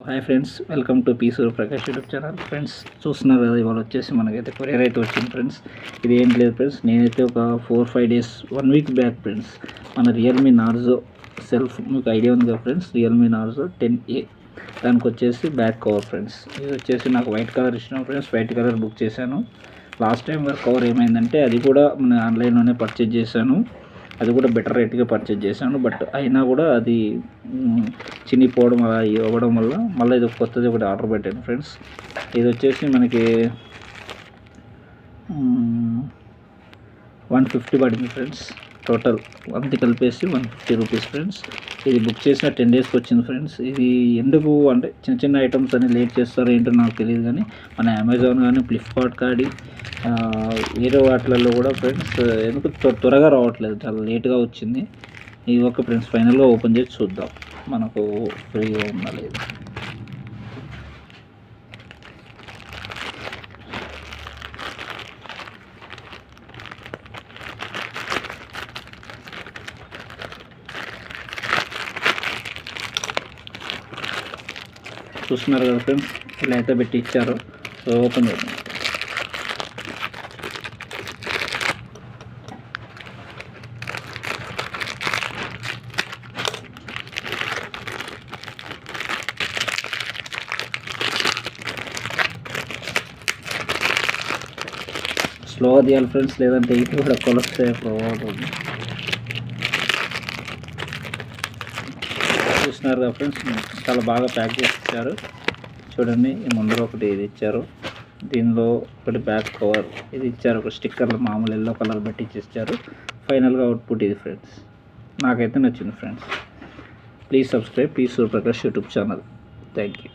Hi friends, welcome to P Suryaprakash YouTube channel. Friends చూస్తున్నారు కదా, ఇవాళ వచ్చేసి మనకైతే కొరియర్ అయితే వచ్చింది ఫ్రెండ్స్. ఇది ఏం లేదు ఫ్రెండ్స్, నేనైతే ఒక 4-5 డేస్ 1 వీక్ బ్యాక్ ఫ్రెండ్స్ మన రియల్మీ నార్జో సెల్ఫ్, మీకు ఐడియా ఉంది కదా ఫ్రెండ్స్, రియల్మీ నార్జో 10A దానికి వచ్చేసి బ్యాక్ కవర్ ఫ్రెండ్స్. ఇది వచ్చేసి నాకు వైట్ కలర్ ఇష్టం ఫ్రెండ్స్, వైట్ కలర్ బుక్ చేశాను. లాస్ట్ టైం కవర్ ఏమైందంటే అది కూడా మన ఆన్లైన్లోనే పర్చేజ్ చేశాను, అది కూడా బెటర్ రేట్గా పర్చేజ్ చేశాను. బట్ అయినా కూడా అది చినిపోవడం అలా ఇవ్వడం వల్ల మళ్ళీ ఇది కొత్తది ఒకటి ఆర్డర్ పెట్టాను ఫ్రెండ్స్. ఇది వచ్చేసి మనకి 150 పడింది ఫ్రెండ్స్. టోటల్ అంతా కలిపేసి 150 రూపీస్ ఫ్రెండ్స్. ఇది బుక్ చేసిన 10 డేస్కి వచ్చింది ఫ్రెండ్స్. ఇది ఎందుకు అంటే చిన్న చిన్న ఐటమ్స్ అని లేట్ చేస్తారో ఏంటో నాకు తెలియదు, కానీ మన అమెజాన్ కానీ ఫ్లిప్కార్ట్ కానీ వేరే వాటిలలో కూడా ఫ్రెండ్స్ ఎందుకు త్వరగా రావట్లేదు, చాలా లేట్గా వచ్చింది. ఇది ఒక ఫ్రెండ్స్ ఫైనల్గా ఓపెన్ చేసి చూద్దాం మనకు ఫ్రీగా ఉందా లేదు. చూస్తున్నారు కదా ఫ్రెండ్స్, ఇలా అయితే పెట్టి ఇచ్చారు. సో ఓపెన్ చేద్దాం. స్లోగా తీయాలి ఫ్రెండ్స్, లేదంటే ఇది కూడా కొలస్తే అవుతుంది. చూస్తున్నారు కదా ఫ్రెండ్స్, చాలా బాగా ప్యాక్ చేసి ఇచ్చారు. చూడండి, ఈ ముందర ఒకటి ఇది ఇచ్చారు, దీనిలో ఒకటి బ్యాక్ కవర్ ఇది ఇచ్చారు, ఒక స్టిక్కర్లు మామూలు ఎల్లో కలర్ పెట్టి ఇచ్చారు. ఫైనల్గా అవుట్పుట్ ఇది ఫ్రెండ్స్. నాకైతే నచ్చింది friends. Please subscribe P Suryaprakash YouTube channel. Thank you.